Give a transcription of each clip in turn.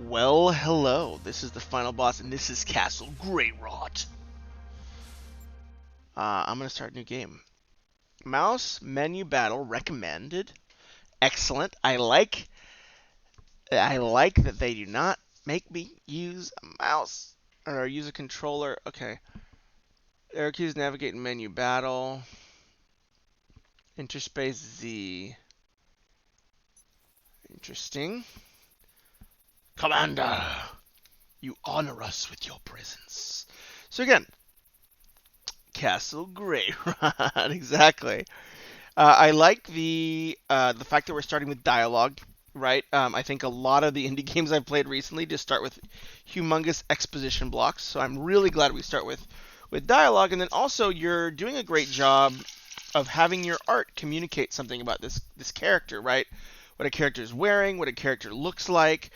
Well, hello. This is the final boss, and this is Castle Greyrot. I'm gonna start a new game. Mouse menu battle recommended. Excellent. I like that they do not make me use a mouse or use a controller. Okay. Arrow keys navigate in menu battle. Interspace Z. Interesting. Commander, you honor us with your presence. So again, Castle Greyrot. Exactly. I like the fact that we're starting with dialogue, right? I think a lot of the indie games I've played recently just start with humongous exposition blocks, so I'm really glad we start with dialogue. And then also, you're doing a great job of having your art communicate something about this character, right? What a character is wearing, what a character looks like,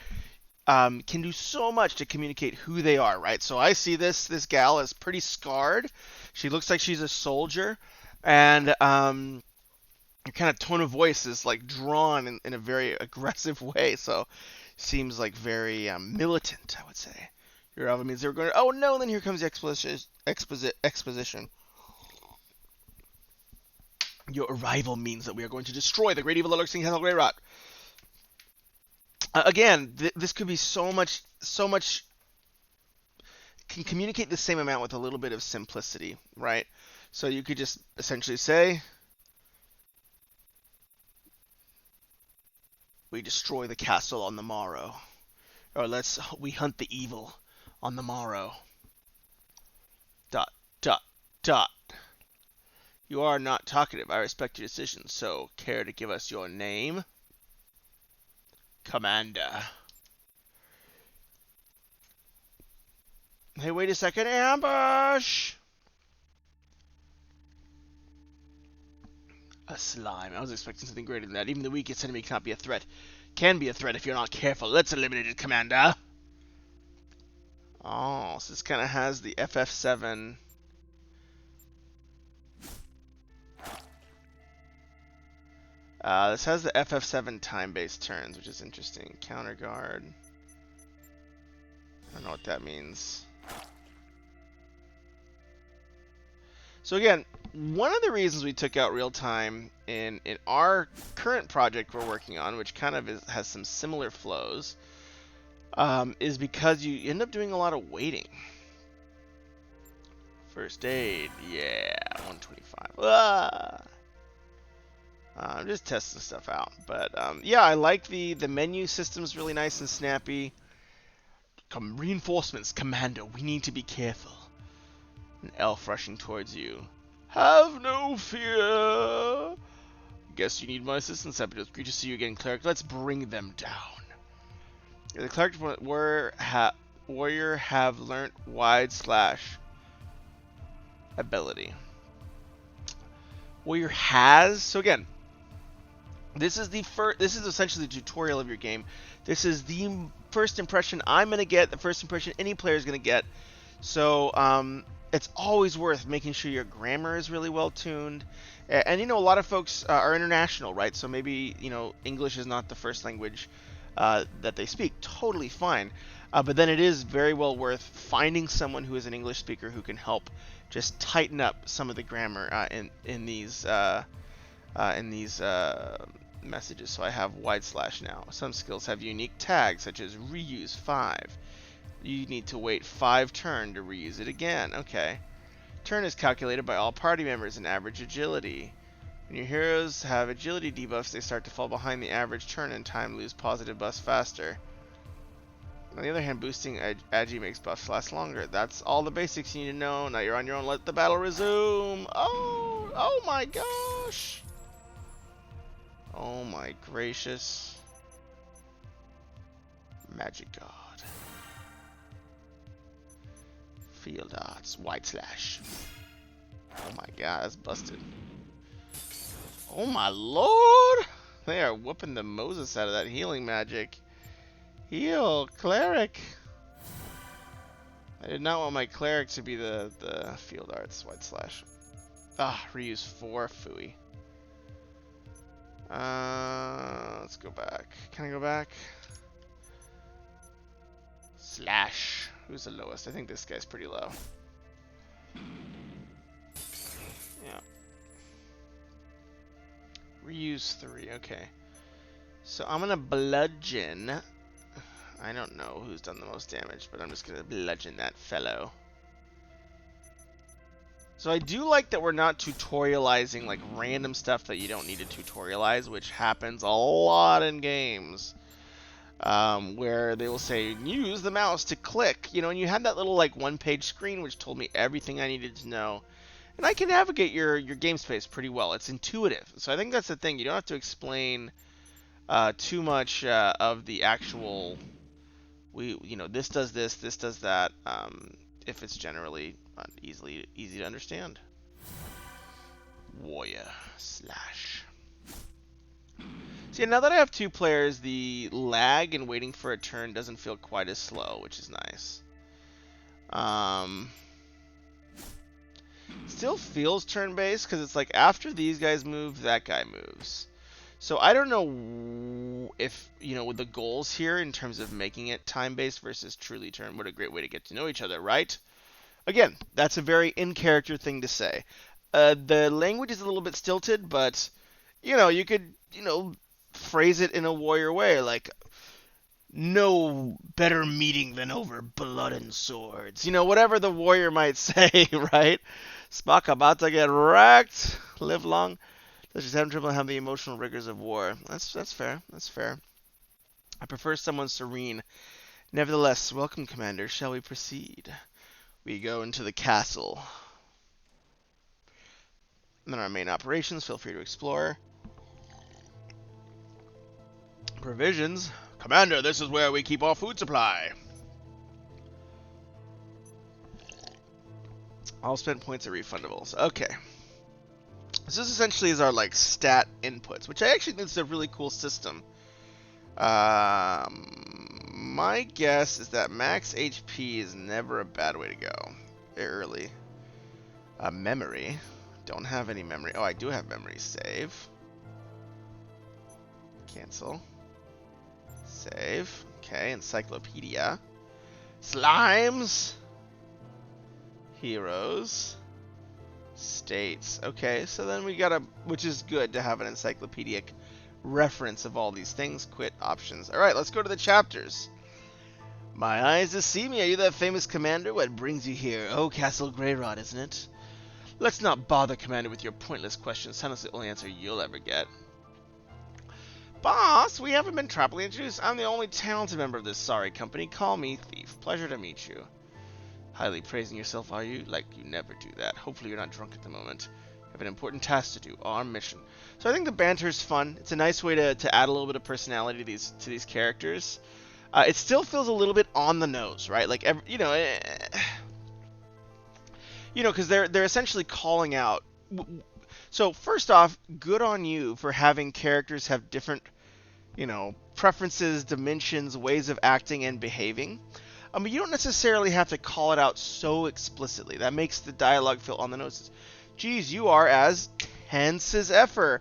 can do so much to communicate who they are, right? So I see this gal as pretty scarred. She looks like she's a soldier, and your kind of tone of voice is like drawn in a very aggressive way. So seems like very militant, I would say. Your arrival means they're going. Oh no! Then here comes the exposition. Your arrival means that we are going to destroy the great evil that lurks in Castle Greyrot. Again, this could be so much. Can communicate the same amount with a little bit of simplicity, right? So you could just essentially say, we destroy the castle on the morrow. Or we hunt the evil on the morrow. Dot, dot, dot. You are not talkative. I respect your decision, so care to give us your name? Commander. Hey, wait a second. Ambush! A slime. I was expecting something greater than that. Even the weakest enemy cannot be a threat. Can be a threat if you're not careful. Let's eliminate it, Commander. Oh, so this kind of has the FF7. This has the FF7 time-based turns, which is interesting. Counter guard. I don't know what that means. So again, one of the reasons we took out real time in our current project we're working on, which kind of has some similar flows, is because you end up doing a lot of waiting. First aid, yeah, 125. I'm just testing stuff out, but yeah, I like the menu system's really nice and snappy. Reinforcements, Commander. We need to be careful. An elf rushing towards you. Have no fear. Guess you need my assistance, Epidos. Great to see you again, cleric. Let's bring them down. The cleric warrior have learnt wide slash ability. Warrior has. So again, this is the first. This is essentially the tutorial of your game. This is the first impression I'm gonna get. The first impression any player is gonna get. So it's always worth making sure your grammar is really well tuned. And you know, a lot of folks are international, right? So maybe, you know, English is not the first language that they speak. Totally fine. But then it is very well worth finding someone who is an English speaker who can help just tighten up some of the grammar in these messages. So I have wide slash now. Some skills have unique tags such as reuse 5. You need to wait 5 turns to reuse it again. Okay. Turn is calculated by all party members in average agility. When your heroes have agility debuffs, they start to fall behind the average turn and time, lose positive buffs faster. On the other hand, boosting agi makes buffs last longer. That's all the basics you need to know. Now you're on your own. Let the battle resume. Oh my gosh. Oh my gracious. Magic God. Field arts, white slash. Oh my god, that's busted. Oh my lord! They are whooping the Moses out of that healing magic. Heal, cleric! I did not want my cleric to be the field arts, white slash. Reuse 4, phooey. Let's go back. Can I go back? Slash. Who's the lowest? I think this guy's pretty low. Yeah. Reuse 3, okay. So I'm gonna bludgeon. I don't know who's done the most damage, but I'm just gonna bludgeon that fellow. So I do like that we're not tutorializing like random stuff that you don't need to tutorialize, which happens a lot in games. Where they will say, use the mouse to click, you know, and you had that little like one-page screen which told me everything I needed to know. And I can navigate your game space pretty well. It's intuitive. So I think that's the thing. You don't have to explain too much of the actual, this does this, this does that, if it's generally easy to understand. Warrior slash. See, now that I have 2 players, the lag in waiting for a turn doesn't feel quite as slow, which is nice. Still feels turn-based, because it's like after these guys move, that guy moves. So I don't know if, with the goals here in terms of making it time-based versus truly turn, what a great way to get to know each other, right? Again, that's a very in-character thing to say. The language is a little bit stilted, but, you could, phrase it in a warrior way, like, no better meeting than over blood and swords. Whatever the warrior might say, right? Spock about to get wrecked. Live long. Let's just have trouble have the emotional rigors of war. That's fair. That's fair. I prefer someone serene. Nevertheless, welcome, Commander. Shall we proceed? We go into the castle. And then our main operations. Feel free to explore. Provisions. Commander, this is where we keep our food supply. All spent points are refundables. Okay. So this essentially is our stat inputs, which I actually think is a really cool system. My guess is that max HP is never a bad way to go. Very early. Memory. Don't have any memory. Oh, I do have memory. Save. Cancel. Save. Okay, encyclopedia. Slimes. Heroes. States. Okay, so then we got which is good to have an encyclopedic reference of all these things. Quit options. Alright, let's go to the chapters. My eyes deceive me. Are you that famous commander? What brings you here? Oh, Castle Greyrot, isn't it? Let's not bother, Commander, with your pointless questions. Tell us the only answer you'll ever get. Boss, we haven't been properly introduced. I'm the only talented member of this sorry company. Call me Thief. Pleasure to meet you. Highly praising yourself, are you? Like you never do that. Hopefully you're not drunk at the moment. You have an important task to do. Our mission. So I think the banter is fun. It's a nice way to add a little bit of personality to these characters. It still feels a little bit on the nose, right? Like because they're essentially calling out. So first off, good on you for having characters have different, preferences, dimensions, ways of acting and behaving. You don't necessarily have to call it out so explicitly. That makes the dialogue feel on the nose. Geez, you are as tense as ever.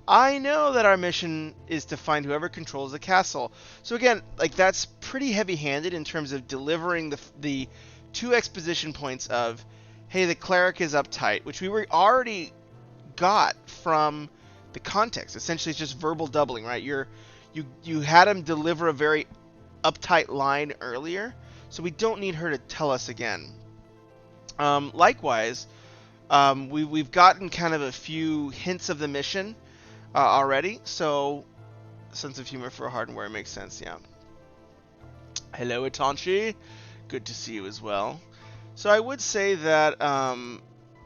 I know that our mission is to find whoever controls the castle. So again, that's pretty heavy-handed in terms of delivering the 2 exposition points of, hey, the cleric is uptight, which we were already got from the context. Essentially, it's just verbal doubling, right? You had him deliver a very uptight line earlier, so we don't need her to tell us again. Likewise, we've gotten kind of a few hints of the mission already, so sense of humor for a hardware makes sense, yeah. Hello, Itanchi. Good to see you as well. So I would say that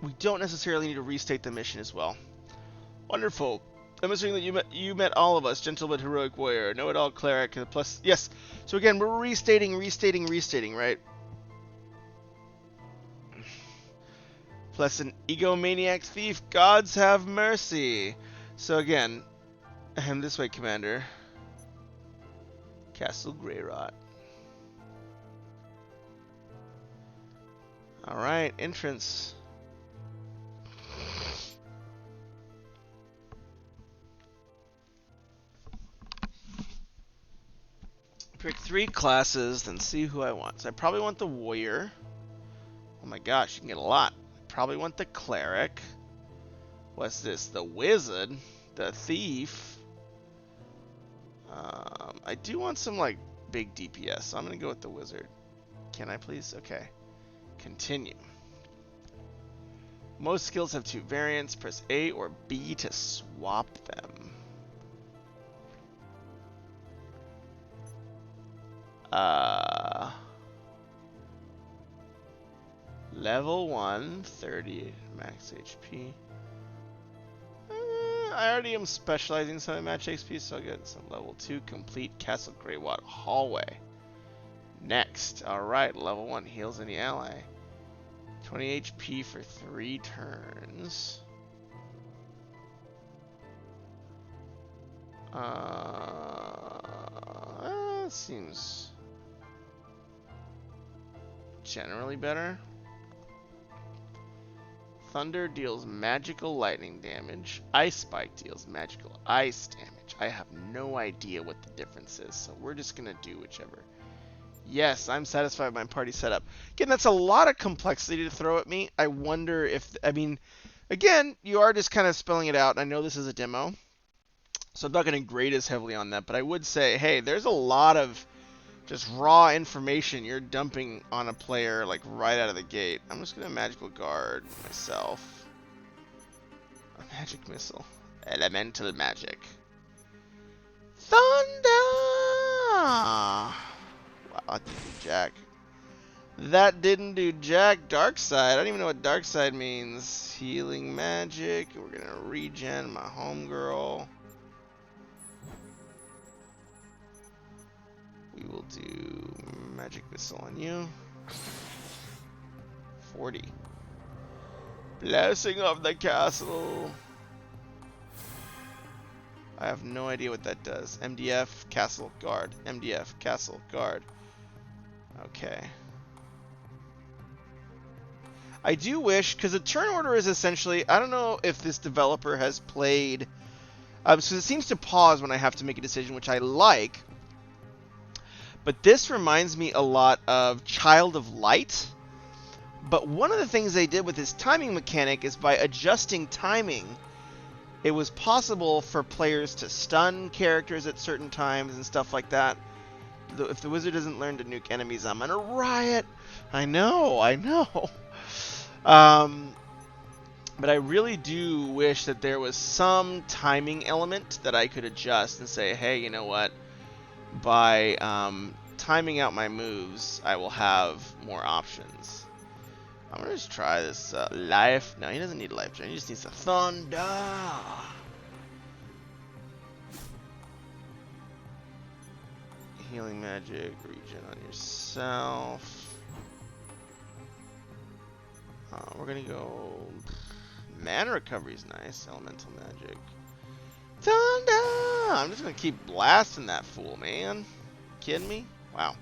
we don't necessarily need to restate the mission as well. Wonderful. I'm assuming that you met all of us, gentle but heroic warrior, know-it-all cleric, plus... Yes. So again, we're restating, right? Plus an egomaniac thief. Gods have mercy. So again, this way, Commander. Castle Greyrot. Alright, entrance. Pick 3 classes, then see who I want. So I probably want the warrior. Oh my gosh, you can get a lot. Probably want the cleric. What's this? The wizard, the thief. I do want some like big DPS, so I'm gonna go with the wizard. Can I please? Okay. Continue. Most skills have 2 variants. Press A or B to swap them. Level 1, 30 max HP. I already am specializing some in match XP, so I'll get some level 2 complete Castle Greyrot hallway. Next, alright, level 1 heals any ally. 20 HP for 3 turns. Seems generally better. Thunder deals magical lightning damage. Ice Spike deals magical ice damage. I have no idea what the difference is, so we're just gonna do whichever. Yes, I'm satisfied with my party setup. Again, that's a lot of complexity to throw at me. I wonder if, I mean, again, you are just kind of spelling it out. I know this is a demo, so I'm not going to grade as heavily on that, but I would say, hey, there's a lot of just raw information you're dumping on a player, like, right out of the gate. I'm just going to magical guard myself. A magic missile. Elemental magic. Thunder! Wow, that didn't do jack. That didn't do jack. Dark side. I don't even know what dark side means. Healing magic. We're going to regen my homegirl. We will do magic missile on you. 40. Blessing of the castle. I have no idea what that does. MDF, castle, guard. MDF, castle, guard. Okay. I do wish, because the turn order is essentially, I don't know if this developer has played, so it seems to pause when I have to make a decision, which I like. But this reminds me a lot of Child of Light. But one of the things they did with this timing mechanic is by adjusting timing, it was possible for players to stun characters at certain times and stuff like that. If the wizard doesn't learn to nuke enemies, I'm gonna riot. I know. But I really do wish that there was some timing element that I could adjust and say, hey, you know what? By timing out my moves, I will have more options. I'm going to just try this life. No, he doesn't need life drain. He just needs a thunder. Healing magic, regen on yourself. We're going to go... Mana recovery is nice. Elemental magic. Thunder! I'm just going to keep blasting that fool, man. Kidding me? Wow.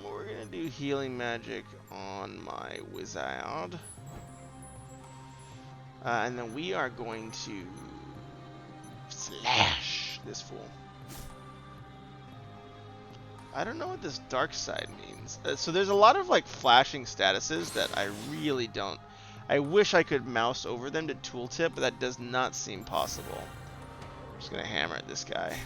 We're going to do healing magic on my wizard. And then we are going to slash this fool. I don't know what this dark side means. So there's a lot of like flashing statuses that I really don't. I wish I could mouse over them to tooltip, but that does not seem possible. I'm just gonna hammer at this guy.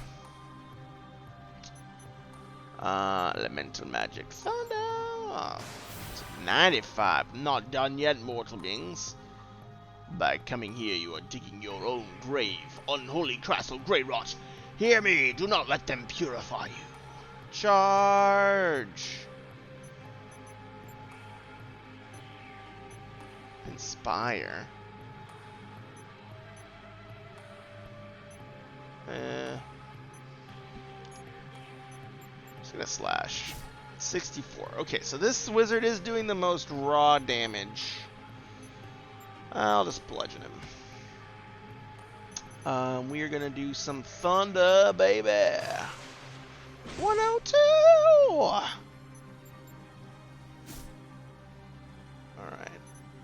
Elemental magic thunder. 95. Not done yet, mortal beings. By coming here, you are digging your own grave. Unholy Castle Greyrot. Hear me. Do not let them purify you. Charge! Inspire. Just gonna slash. 64. Okay, so this wizard is doing the most raw damage. I'll just bludgeon him. We are gonna do some thunder, baby. 102! Alright.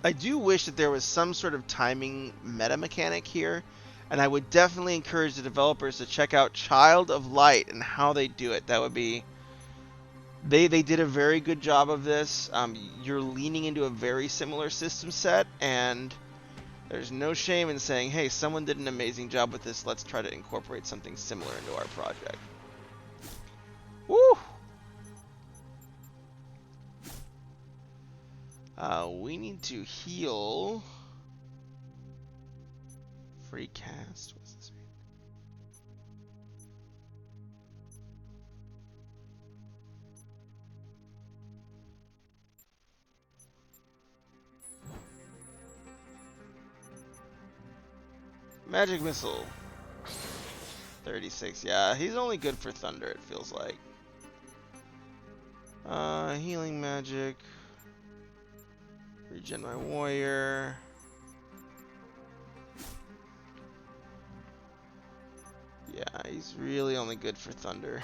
I do wish that there was some sort of timing meta mechanic here. And I would definitely encourage the developers to check out Child of Light and how they do it. That would be... They did a very good job of this. You're leaning into a very similar system set, and there's no shame in saying, hey, someone did an amazing job with this. Let's try to incorporate something similar into our project. Woo! We need to heal. Free cast. What's this mean? Magic missile. 36. Yeah, he's only good for thunder, it feels like. Healing magic. Regen my warrior. Yeah, he's really only good for thunder.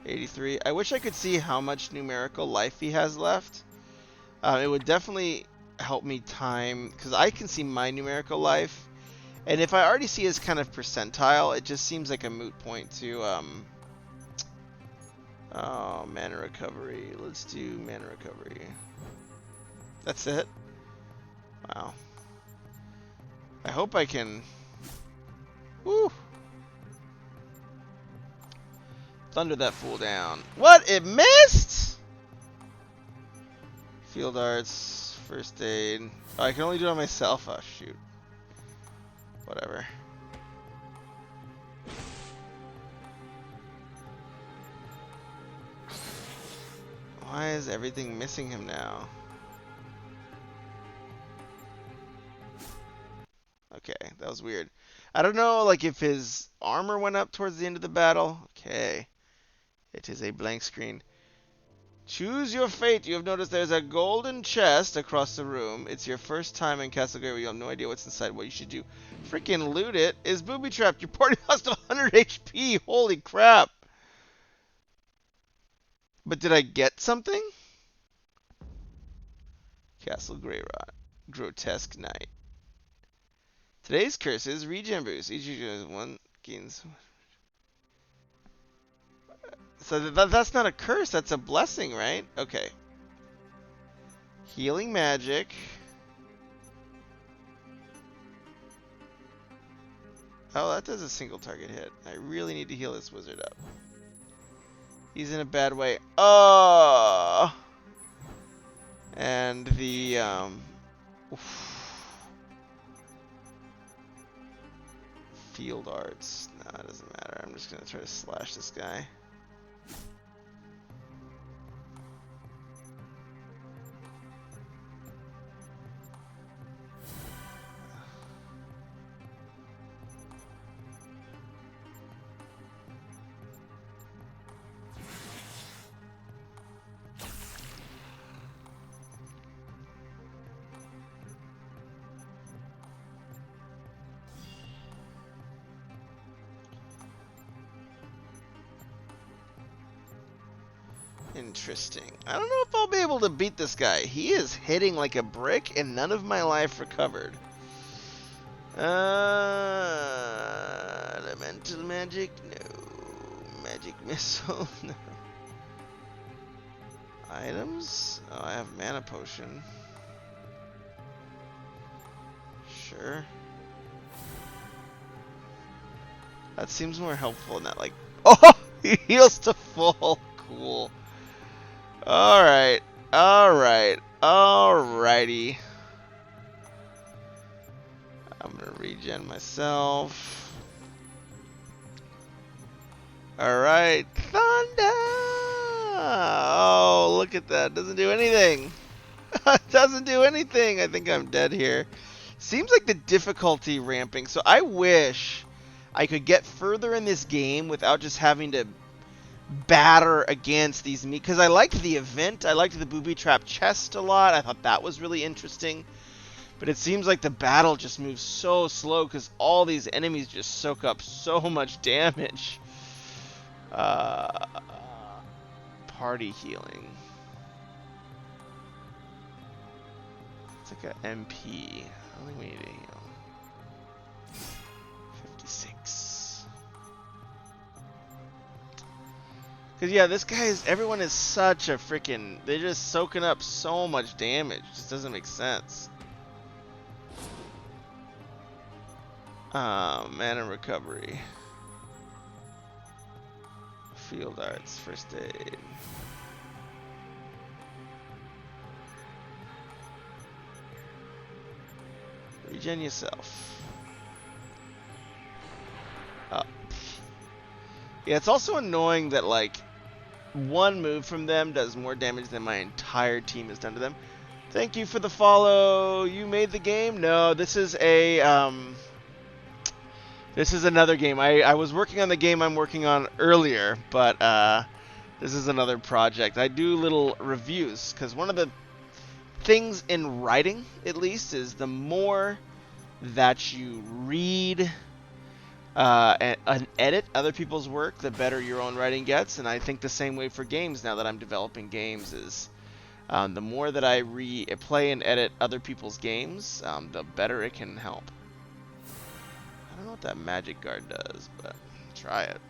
83. I wish I could see how much numerical life he has left. It would definitely help me time, because I can see my numerical life. And if I already see his kind of percentile, it just seems like a moot point to, oh, mana recovery. Let's do mana recovery. That's it? Wow. I hope I can... Woo! Thunder that fool down. What? It missed? Field arts, first aid. Oh, I can only do it on myself. Oh, shoot. Whatever. Why is everything missing him now? Okay, that was weird. I don't know, like, if his armor went up towards the end of the battle. Okay. It is a blank screen. Choose your fate. You have noticed there's a golden chest across the room. It's your first time in Castle Greyrot. You have no idea what's inside. What you should do. Freaking loot it. Is booby trapped. Your party lost 100 HP. Holy crap. But did I get something? Castle Greyrot. Grotesque Night. Today's curse is regen boost. Each user one gains. So that's not a curse. That's a blessing, right? Okay. Healing magic. Oh, that does a single target hit. I really need to heal this wizard up. He's in a bad way. Oh! And the, field arts. No, it doesn't matter. I'm just going to try to slash this guy. Interesting. I don't know if I'll be able to beat this guy. He is hitting like a brick and none of my life recovered. Elemental magic? No. Magic missile? No. Items? Oh, I have mana potion. Sure. That seems more helpful than that, like... Oh! He heals to full. Cool. Alright. Alright. Alrighty. I'm gonna regen myself. Alright. Thunder! Oh, look at that. Doesn't do anything. Doesn't do anything. I think I'm dead here. Seems like the difficulty ramping. So I wish I could get further in this game without just having to batter against these because I liked the event. I liked the booby trap chest a lot. I thought that was really interesting. But it seems like the battle just moves so slow because all these enemies just soak up so much damage. Party healing. It's like a MP. I don't think we need to heal. Because, yeah, this guy is... Everyone is such a freaking... They're just soaking up so much damage. It just doesn't make sense. Mana recovery. Field arts. First aid. Regen yourself. Oh. Yeah, it's also annoying that, like, one move from them does more damage than my entire team has done to them. Thank you for the follow. You made the game? No, this is a, this is another game. I was working on the game I'm working on earlier, but, this is another project. I do little reviews, because one of the things in writing, at least, is the more that you read and edit other people's work, the better your own writing gets. And I think the same way for games now that I'm developing games is the more that I play and edit other people's games, the better it can help. I don't know what that magic guard does, but try it.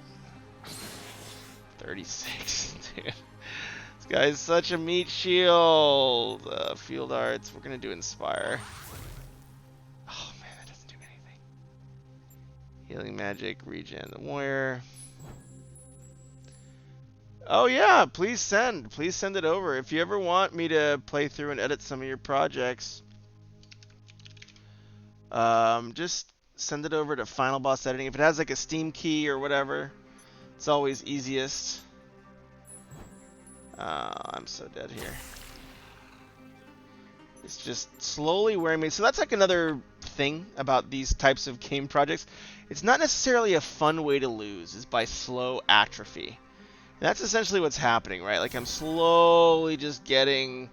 36, dude. This guy's such a meat shield. Field arts. We're gonna do inspire. Oh man, that doesn't do anything. Healing magic, regen the warrior. Oh yeah, please send it over. If you ever want me to play through and edit some of your projects, just send it over to Final Boss Editing. If it has like a Steam key or whatever, it's always easiest. I'm so dead here. It's just slowly wearing me. So that's like another thing about these types of game projects. It's not necessarily a fun way to lose, is by slow atrophy. And that's essentially what's happening, right? Like I'm slowly just getting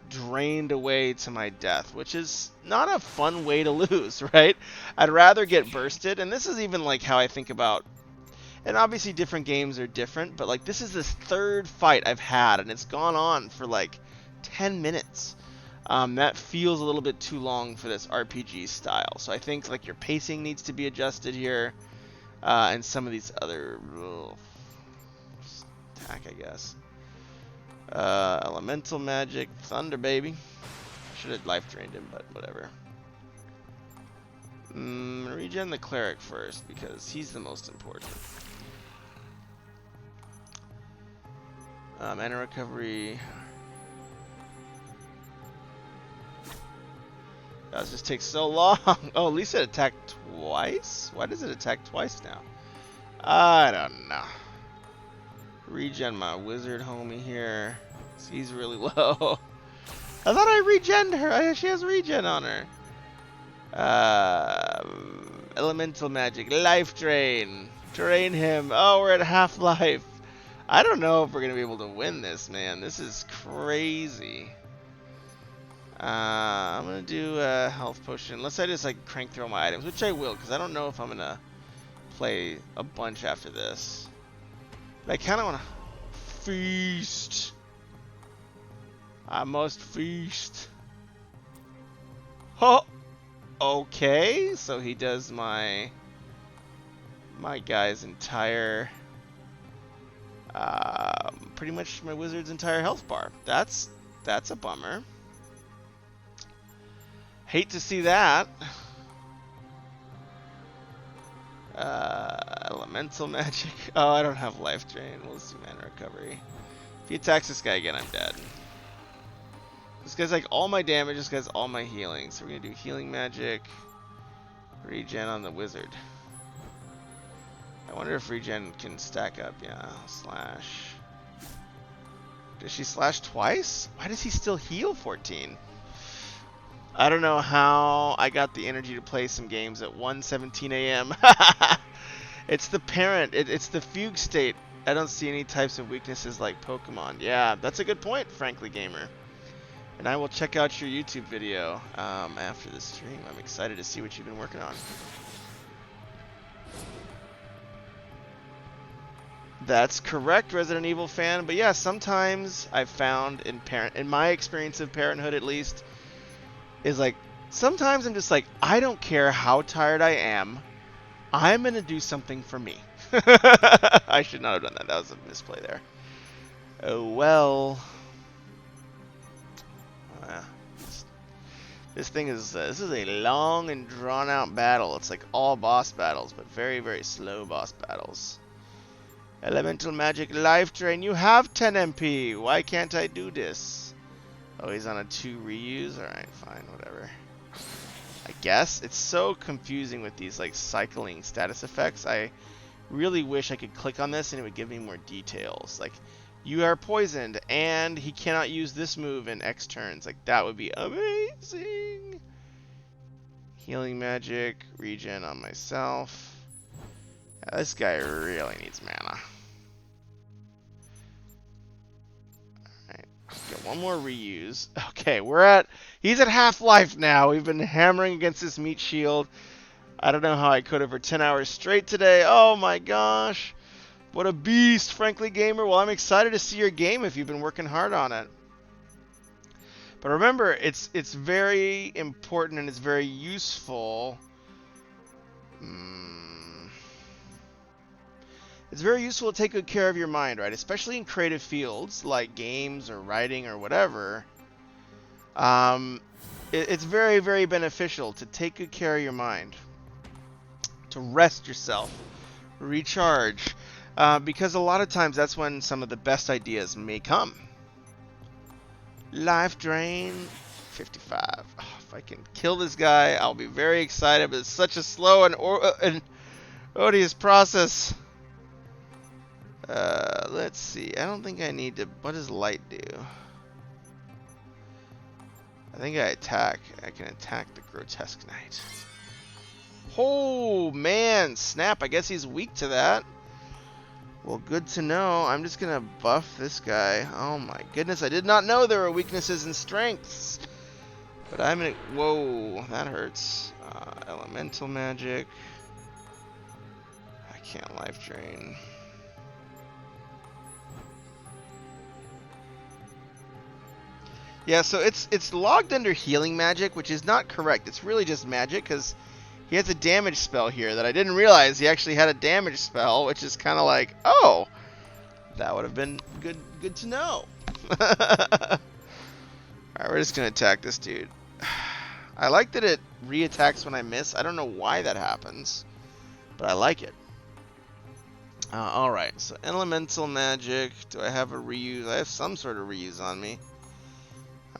drained away to my death, which is not a fun way to lose, right? I'd rather get bursted, and this is even like how I think about, and obviously different games are different, but like this is this third fight I've had, and it's gone on for like 10 minutes. That feels a little bit too long for this RPG style. So I think like your pacing needs to be adjusted here, and some of these other attack, I guess. Elemental magic, thunder, baby. Should have life drained him, but whatever. Regen the cleric first because he's the most important. Mana recovery. This just takes so long. Oh, at least it attacked twice? Why does it attack twice now? I don't know. Regen my wizard homie here. He's really low. I thought I regened her. She has regen on her. Elemental magic. Life drain. Drain him. Oh, we're at half life. I don't know if we're going to be able to win this, man. This is crazy. I'm going to do a health potion. Unless I just like crank through all my items, which I will, because I don't know if I'm going to play a bunch after this. But I kind of want to feast. I must feast. Oh! Okay, so he does my guy's entire, pretty much my wizard's entire health bar. That's a bummer. Hate to see that. Elemental magic. Oh, I don't have life drain. We'll do mana recovery. If he attacks this guy again, I'm dead. This guy's like all my damage. This guy's all my healing. So we're gonna do healing magic. Regen on the wizard. I wonder if regen can stack up. Yeah, slash. Does she slash twice? Why does he still heal 14? I don't know how I got the energy to play some games at 1:17 a.m. It's the parent. It's the fugue state. I don't see any types of weaknesses like Pokemon. Yeah, that's a good point, frankly, gamer. And I will check out your YouTube video after the stream. I'm excited to see what you've been working on. That's correct, Resident Evil fan. But yeah, sometimes I've found in my experience of parenthood at least, is like sometimes I'm just like, I don't care how tired I am. I'm going to do something for me. I should not have done that. That was a misplay there. Oh, well. Uh, this thing is, this is a long and drawn out battle. It's like all boss battles, but very, very slow boss battles. Elemental Magic Life Drain. You have 10 MP. Why can't I do this? Oh, he's on a 2 reuse? Alright, fine, whatever. I guess. It's so confusing with these like cycling status effects. I really wish I could click on this and it would give me more details. Like, you are poisoned and he cannot use this move in X turns. Like, that would be amazing. Healing magic, regen on myself. Yeah, this guy really needs mana. Alright, get one more reuse. Okay, he's at half life now. We've been hammering against this meat shield. I don't know how I could have for 10 hours straight today. Oh my gosh. What a beast, frankly, gamer. Well, I'm excited to see your game if you've been working hard on it. But remember, it's very important and it's very useful. It's very useful to take good care of your mind, right? Especially in creative fields like games or writing or whatever. It's very, very beneficial to take good care of your mind. To rest yourself. Recharge. Because a lot of times that's when some of the best ideas may come. Life drain, 55. Oh, if I can kill this guy, I'll be very excited, but it's such a slow and odious process. Let's see. I don't think I need to... What does light do? I think I can attack the Grotesque Knight. Oh, man. Snap. I guess he's weak to that. Well, good to know. I'm just going to buff this guy. Oh my goodness, I did not know there were weaknesses and strengths. But I'm going to... Whoa, that hurts. Elemental magic. I can't life drain. Yeah, so it's logged under healing magic, which is not correct. It's really just magic, because he has a damage spell here that I didn't realize he actually had a damage spell, which is kind of like, oh, that would have been good to know. Alright, we're just going to attack this dude. I like that it re-attacks when I miss. I don't know why that happens, but I like it. Alright, so elemental magic. Do I have a reuse? I have some sort of reuse on me.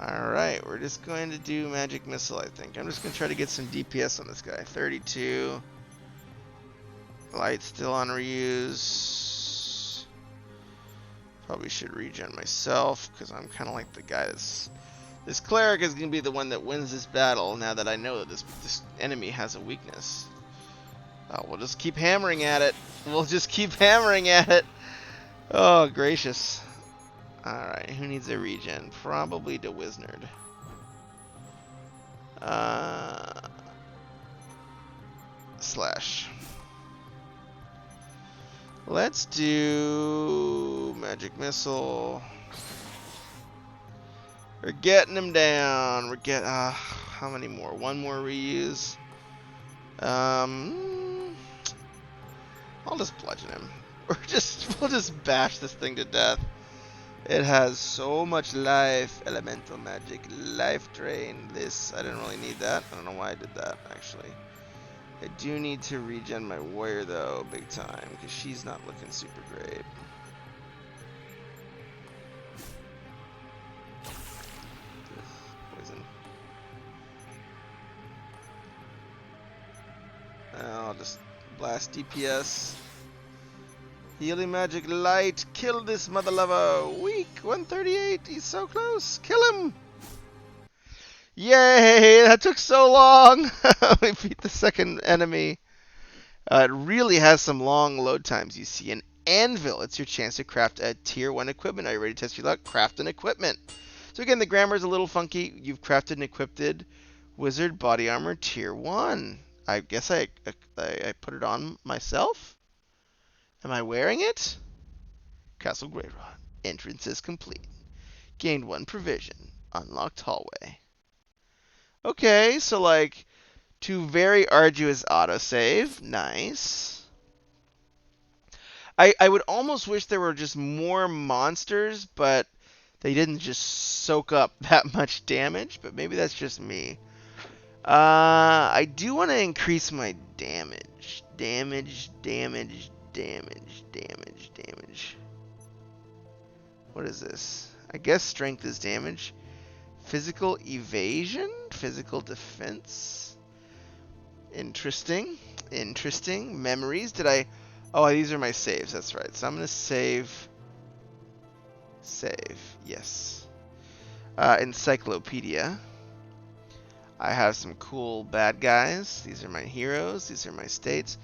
Alright, we're just going to do magic missile, I think. I'm just going to try to get some DPS on this guy. 32. Light still on reuse. Probably should regen myself, because I'm kind of like the guy that's... This cleric is going to be the one that wins this battle, now that I know that this enemy has a weakness. Oh, we'll just keep hammering at it. We'll just keep hammering at it. Oh, gracious. Alright, who needs a regen? Probably the Wiznard. Slash. Let's do magic missile. We're getting him down. We're getting how many more? One more reuse. I'll just bludgeon him. We'll just bash this thing to death. It has so much life. Elemental magic, life drain. This, I didn't really need that. I don't know why I did that, actually. I do need to regen my warrior, though, big time, because she's not looking super great. Poison. I'll just blast DPS. Healing magic light. Kill this mother lover. Weak. 138. He's so close. Kill him. Yay. That took so long. We beat the second enemy. It really has some long load times. You see an anvil. It's your chance to craft a tier 1 equipment. Are you ready to test your luck? Craft an equipment. So again, the grammar is a little funky. You've crafted an equipped wizard body armor tier 1. I guess I put it on myself. Am I wearing it? Castle Greyrot. Entrance is complete. Gained 1 provision. Unlocked hallway. Okay, so like Two very arduous autosave. Nice. I would almost wish there were just more monsters, but they didn't just soak up that much damage. But maybe that's just me. I do want to increase my damage. Damage. What is this? I guess strength is damage. Physical evasion? Physical defense? Interesting. Memories. Did I... Oh, these are my saves. That's right. So I'm going to save. Yes. Encyclopedia. I have some cool bad guys. These are my heroes. These are my states.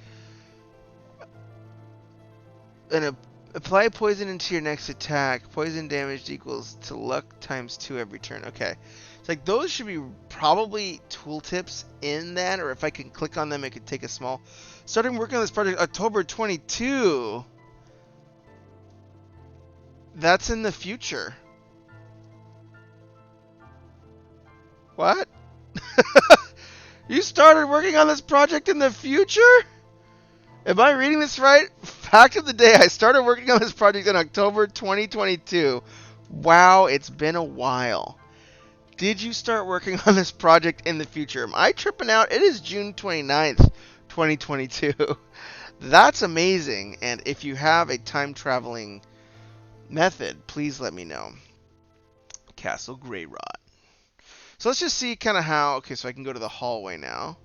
And apply poison into your next attack. Poison damage equals to luck times 2 every turn. Okay. It's like those should be probably tooltips in that, or if I can click on them, it could take a small. Starting working on this project October 22. That's in the future. What? You started working on this project in the future? Am I reading this right? Fact of the day, I started working on this project in October 2022. Wow, it's been a while. Did you start working on this project in the future? Am I tripping out? It is June 29th, 2022. That's amazing. And if you have a time traveling method, please let me know. Castle Greyrot. So let's just see kind of how. Okay, so I can go to the hallway now,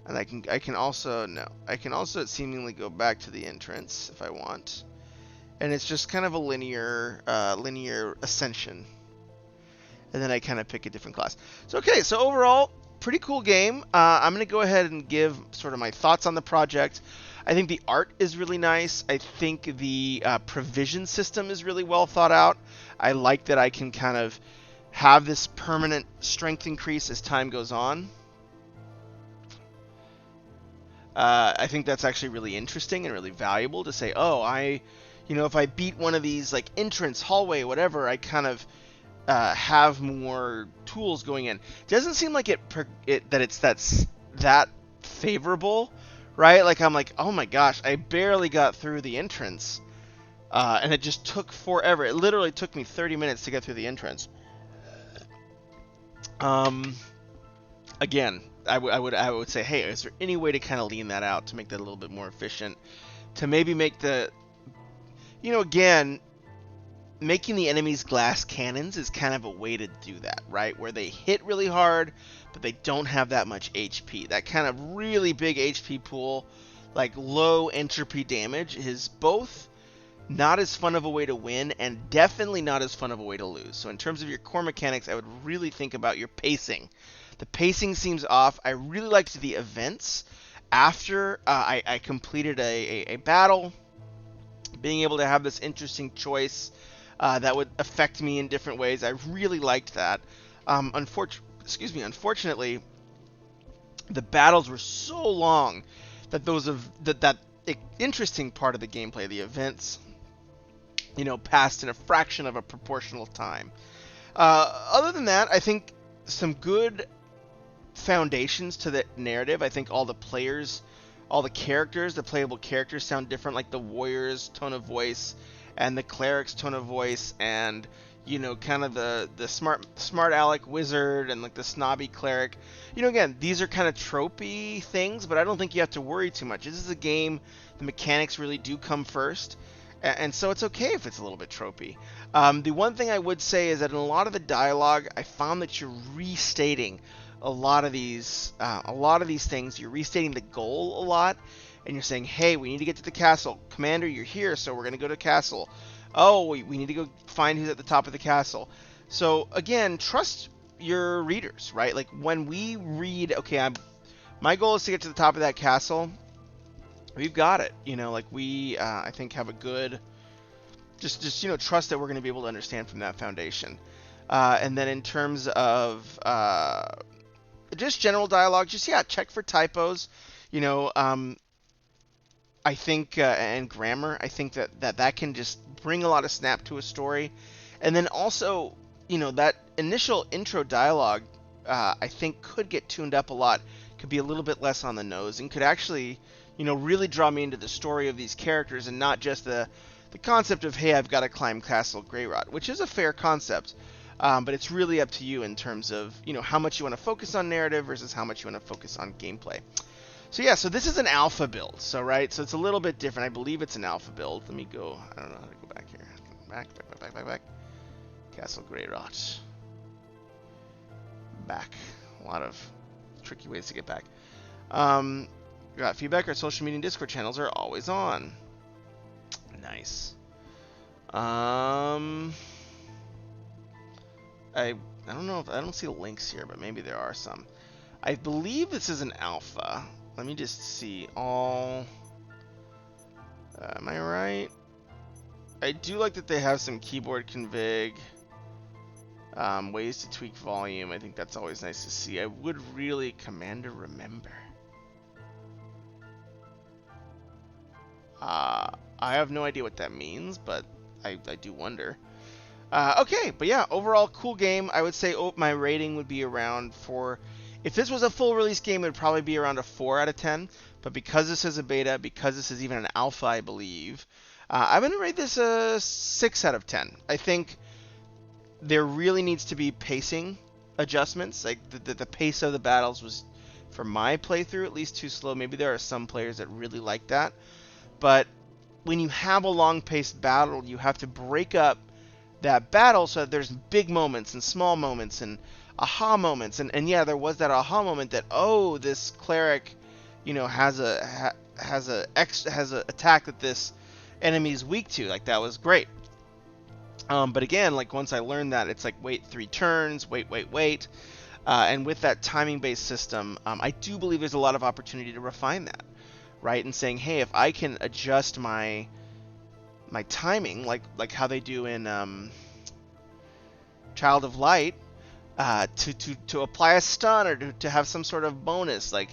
and I can also seemingly go back to the entrance if I want, and it's just kind of a linear ascension, and then I kind of pick a different class. So okay, so overall, pretty cool game. I'm gonna go ahead and give sort of my thoughts on the project. I think the art is really nice. I think the provision system is really well thought out. I like that I can kind of have this permanent strength increase as time goes on. I think that's actually really interesting and really valuable to say, oh, if I beat one of these like entrance, hallway, whatever, I kind of have more tools going in. It doesn't seem like that's that favorable, right? Like I'm like, oh my gosh, I barely got through the entrance, and it just took forever. It literally took me 30 minutes to get through the entrance. Again, I would say, hey, is there any way to kind of lean that out to make that a little bit more efficient? To maybe make again, making the enemies glass cannons is kind of a way to do that, right? Where they hit really hard, but they don't have that much HP. That kind of really big HP pool, like low entropy damage, is both not as fun of a way to win and definitely not as fun of a way to lose. So in terms of your core mechanics, I would really think about your pacing. The pacing seems off. I really liked the events after I completed a battle, being able to have this interesting choice that would affect me in different ways. I really liked that. Unfortunately, the battles were so long that that interesting part of the gameplay, the events, passed in a fraction of a proportional time. Other than that, I think some good foundations to the narrative. I think all the characters, the playable characters sound different, like the warrior's tone of voice and the cleric's tone of voice, and kind of the smart aleck wizard and like the snobby cleric. Again, these are kind of tropey things, but I don't think you have to worry too much. This is a game, the mechanics really do come first. And so it's okay if it's a little bit tropey. The one thing I would say is that in a lot of the dialogue, I found that you're restating a lot of these things. You're restating the goal a lot, and you're saying, hey, we need to get to the castle. Commander, you're here, so we're going to go to the castle. Oh, we need to go find who's at the top of the castle. So, again, trust your readers, right? Like, when we read, okay, my goal is to get to the top of that castle, we've got it. I think have a good, just trust that we're going to be able to understand from that foundation. And then in terms of just general dialogue, check for typos. I think and grammar. I think that can just bring a lot of snap to a story. And then also, that initial intro dialogue, I think could get tuned up a lot. could be a little bit less on the nose and could actually, really draw me into the story of these characters and not just the concept of, hey, I've got to climb Castle Greyrot, which is a fair concept. But it's really up to you in terms of, how much you want to focus on narrative versus how much you want to focus on gameplay. So yeah, so this is an alpha build. So so it's a little bit different. I believe it's an alpha build. Let me go. I don't know how to go back here. Back. Castle Greyrot. Back. A lot of tricky ways to get back. Got feedback. Our social media and Discord channels are always on. Nice. I don't know if I don't see the links here, but maybe there are some. I believe this is an alpha. Let me just see. Am I right? I do like that they have some keyboard config. Ways to tweak volume. I think that's always nice to see. I would really Commander remember. I have no idea what that means, but I do wonder. Okay, but yeah, overall cool game. I would say my rating would be around 4. If this was a full release game, it would probably be around a 4 out of 10. But because this is a beta, because this is even an alpha, I believe, I'm going to rate this a 6 out of 10. I think there really needs to be pacing adjustments. Like the pace of the battles was, for my playthrough, at least too slow. Maybe there are some players that really like that. But when you have a long-paced battle, you have to break up that battle so that there's big moments and small moments and aha moments. And yeah, there was that aha moment that, oh, this cleric, has a attack that this enemy is weak to. Like, that was great. But again, like, once I learned that, it's like, wait 3 turns, wait. And with that timing-based system, I do believe there's a lot of opportunity to refine that, right? And saying, hey, if I can adjust my timing, like how they do in Child of Light, to apply a stun or to have some sort of bonus, like,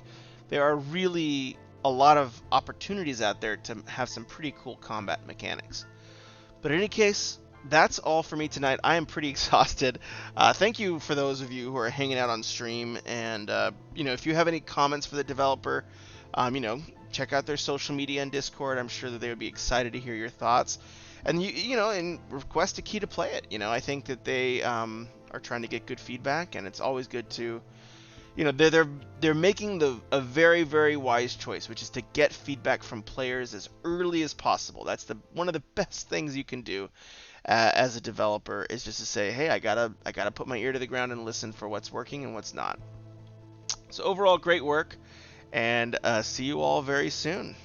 there are really a lot of opportunities out there to have some pretty cool combat mechanics. But in any case, that's all for me tonight. I am pretty exhausted. Thank you for those of you who are hanging out on stream. And, if you have any comments for the developer, check out their social media and Discord. I'm sure that they would be excited to hear your thoughts. And, and request a key to play it. I think that they are trying to get good feedback, and it's always good to, they're making a very, very wise choice, which is to get feedback from players as early as possible. That's one of the best things you can do as a developer, is just to say, hey, I gotta put my ear to the ground and listen for what's working and what's not. So overall, great work, and see you all very soon.